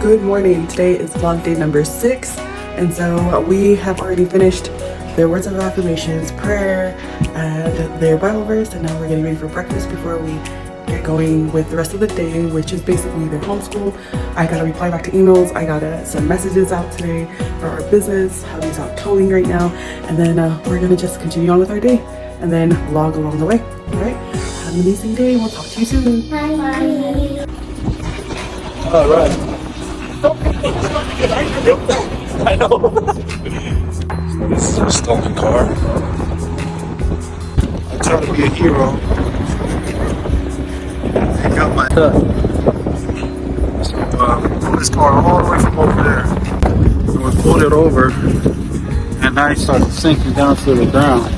Good morning. Today is vlog day number 6, and so we have already finished their words of affirmations, prayer, and their Bible verse, and now we're getting ready for breakfast before we get going with the rest of the day, which is basically their homeschool. I gotta reply back to emails. I gotta send messages out today for our business. Hubby's out towing right now, and then we're gonna just continue on with our day and then vlog along the way. All right, have an amazing day. We'll talk to you soon. Bye. All right. I know. So this is a stolen car. I try to be a hero. I got my cut. So pulled this car all the way from over there. And we pulled it over, and now it started sinking down to the ground.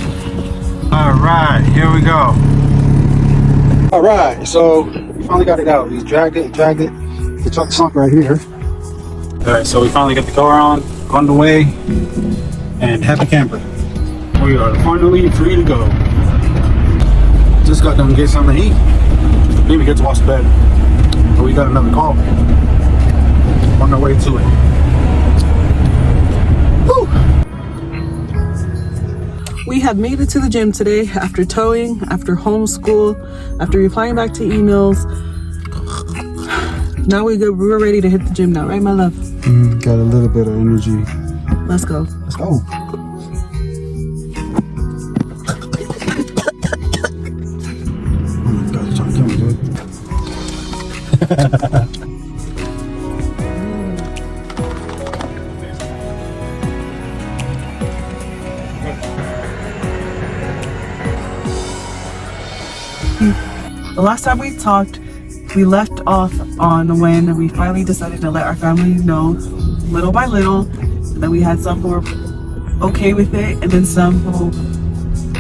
All right, here we go. All right, so we finally got it out. We dragged it. The truck's sunk right here. Alright, so we finally got the car on the way, and happy camper. We are finally free to go. Just got done getting something to eat. Maybe get to wash the bed. But we got another call on our way to it. Woo! We have made it to the gym today after towing, after homeschool, after replying back to emails. Now we're ready to hit the gym now, right, my love? Got a little bit of energy. Let's go. Let's go. Oh my God, you're trying to kill me, dude. The last time we talked, we left off on when we finally decided to let our family know little by little, and then we had some who were okay with it and then some who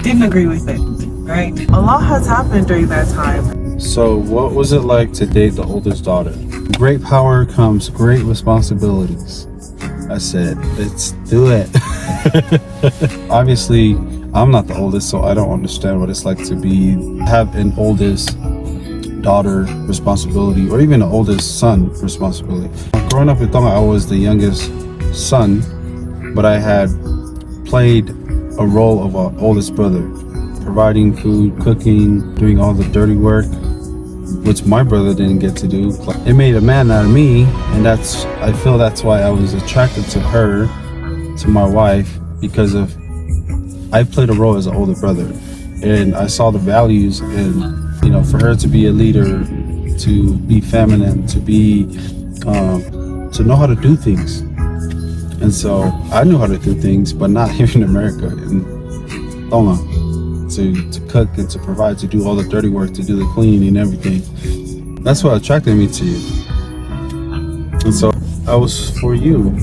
didn't agree with it, right? A lot has happened during that time. So what was it like to date the oldest daughter? Great power comes great responsibilities. I said, let's do it. Obviously, I'm not the oldest, so I don't understand what it's like to have an oldest daughter responsibility, or even the oldest son responsibility. Growing up in Tonga, I was the youngest son, but I had played a role of an oldest brother, providing food, cooking, doing all the dirty work, which my brother didn't get to do. It made a man out of me, and I feel that's why I was attracted to her, to my wife, because I played a role as an older brother, and I saw the values in, for her to be a leader, to be feminine, to know how to do things. And so I knew how to do things, but not here in America, in Tonga, to cook and to provide, to do all the dirty work, to do the cleaning and everything. That's what attracted me to you. And so I was for you.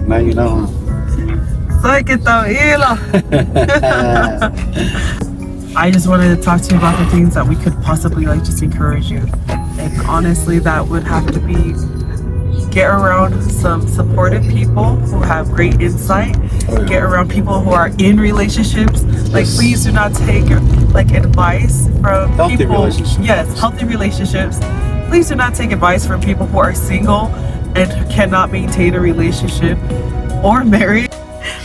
Now you know. I just wanted to talk to you about the things that we could possibly just encourage you. And honestly, that would have to be get around some supportive people who have great insight. Get around people who are in relationships. Like, please do not take advice from healthy people. Relationships. Yes, healthy relationships. Please do not take advice from people who are single and cannot maintain a relationship or marriage.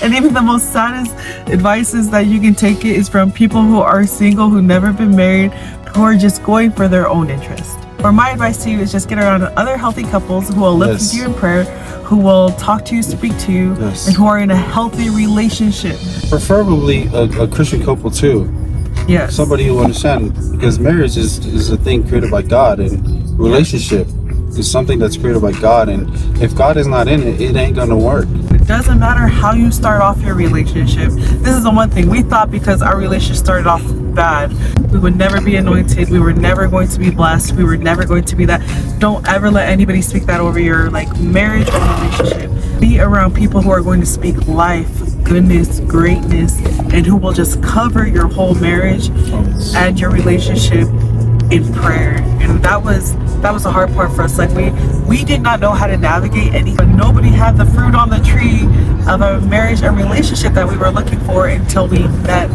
And even the most saddest advices that you can take it is from people who are single, who've never been married, who are just going for their own interest. Or my advice to you is just get around other healthy couples who will lift you in prayer, who will talk to you, speak to you, and who are in a healthy relationship. Preferably a Christian couple too. Yes. Somebody who understands, because marriage is a thing created by God, and relationship is something that's created by God, and if God is not in it, it ain't gonna work. It doesn't matter how you start off your relationship. This is the one thing we thought, because our relationship started off bad, we would never be anointed, we were never going to be blessed, we were never going to be that. Don't ever let anybody speak that over your marriage or relationship. Be around people who are going to speak life, goodness, greatness, and who will just cover your whole marriage and your relationship in prayer. And that was the hard part for us. We did not know how to navigate anything. Nobody had the fruit on the tree of a marriage and relationship that we were looking for until we met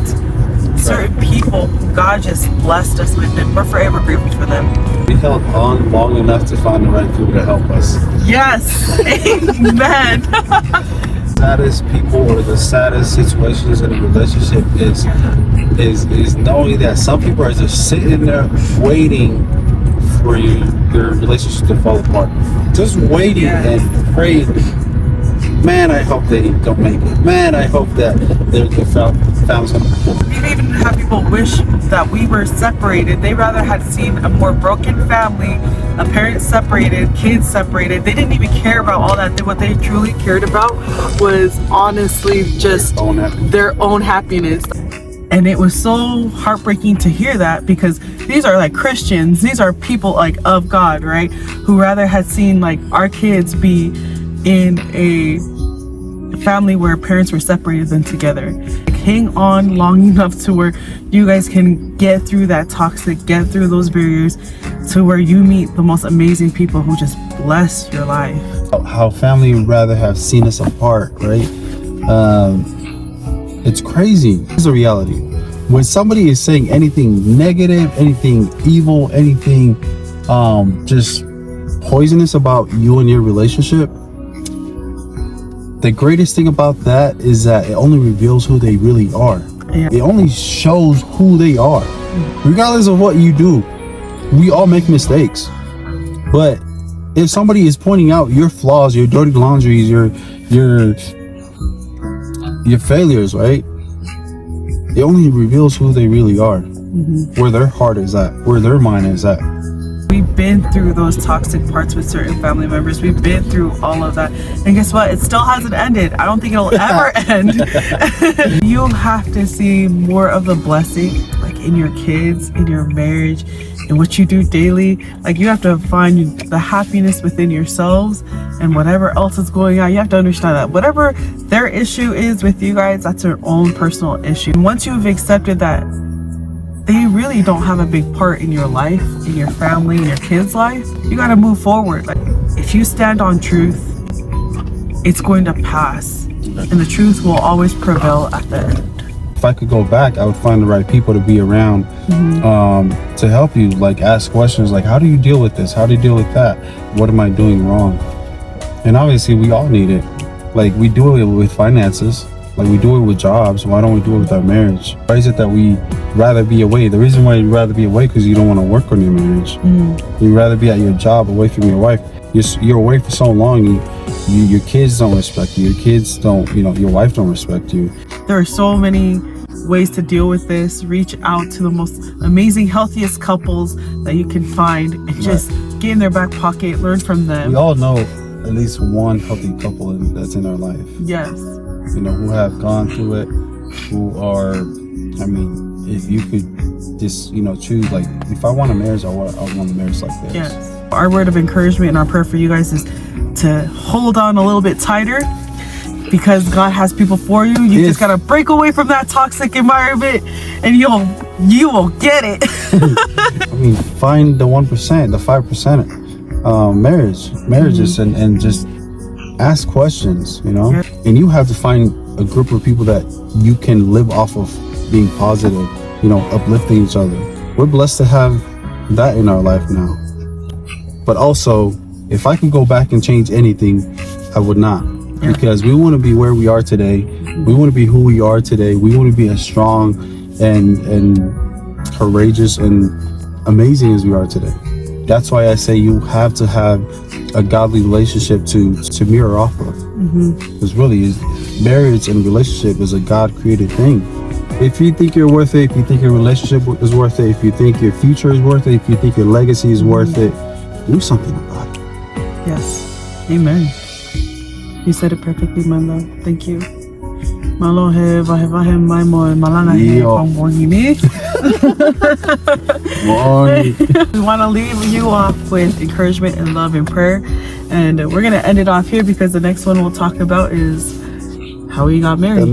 certain people who God just blessed us with, and we're forever grateful for them. We held on long enough to find the right people to help us. Yes, amen. Saddest people or the saddest situations in a relationship is knowing that some people are just sitting there waiting for your relationship to fall apart, just waiting and praying. Man, I hope they don't make it. Man, I hope that they found something. We've even had people wish that we were separated. They rather had seen a more broken family, a parent separated, kids separated. They didn't even care about all that. What they truly cared about was honestly just their own happiness. And it was so heartbreaking to hear that, because these are like Christians, these are people like of God, right? Who rather had seen like our kids be in a family where parents were separated than together. Like, hang on long enough to where you guys can get through that toxic, get through those barriers, to where you meet the most amazing people who just bless your life. How family would rather have seen us apart, right? It's crazy. It's a reality. When somebody is saying anything negative, anything evil, anything just poisonous about you and your relationship, the greatest thing about that is that it only reveals who they really are. Yeah. It only shows who they are. Regardless of what you do, we all make mistakes. But if somebody is pointing out your flaws, your dirty laundries, your failures, right? It only reveals who they really are, where their heart is at, where their mind is at. We've been through those toxic parts with certain family members. We've been through all of that. And guess what? It still hasn't ended. I don't think it'll ever end. You have to see more of the blessing, like in your kids, in your marriage, in what you do daily. Like, you have to find the happiness within yourselves, and whatever else is going on, you have to understand that whatever their issue is with you guys, that's their own personal issue. And once you've accepted that they really don't have a big part in your life, in your family, in your kids' life, you got to move forward. Like, if you stand on truth, it's going to pass, and the truth will always prevail at the end. If I could go back, I would find the right people to be around, to help you, like ask questions like, how do you deal with this? How do you deal with that? What am I doing wrong? And obviously we all need it. Like, we do it with finances, like we do it with jobs. Why don't we do it with our marriage? Why is it that we rather be away? The reason why you'd rather be away because you don't want to work on your marriage. You'd rather be at your job away from your wife. You're away for so long, your kids don't respect you. Your kids don't, your wife don't respect you. There are so many ways to deal with this. Reach out to the most amazing, healthiest couples that you can find, and just get in their back pocket, learn from them. We all know at least one healthy couple that's in our life. Yes. Who have gone through it, who are, if you could just, choose, like, if I want a marriage, I want a marriage like this. Yes. Our word of encouragement and our prayer for you guys is to hold on a little bit tighter, because God has people for you. You just gotta break away from that toxic environment, and you will get it. Find the 1%, the 5%, marriages, and just ask questions, and you have to find a group of people that you can live off of being positive, uplifting each other. We're blessed to have that in our life now. But also, if I could go back and change anything, I would not. Because we want to be where we are today. We want to be who we are today. We want to be as strong and courageous and amazing as we are today. That's why I say you have to have a godly relationship to mirror off of. Because really, marriage and relationship is a God-created thing. If you think you're worth it, if you think your relationship is worth it, if you think your future is worth it, if you think your legacy is worth it, do something about it. Yes. Amen. You said it perfectly, my love. Thank you. Malo he vahe mai mo malanga he pongini. We want to leave you off with encouragement and love and prayer, and we're gonna end it off here, because the next one we'll talk about is how we got married. The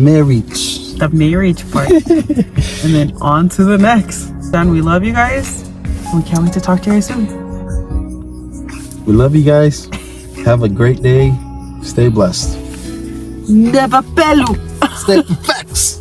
marriage part. And then on to the next. And we love you guys. We can't wait to talk to you guys soon. We love you guys. Have a great day. Stay blessed. Never pelu. Stay facts.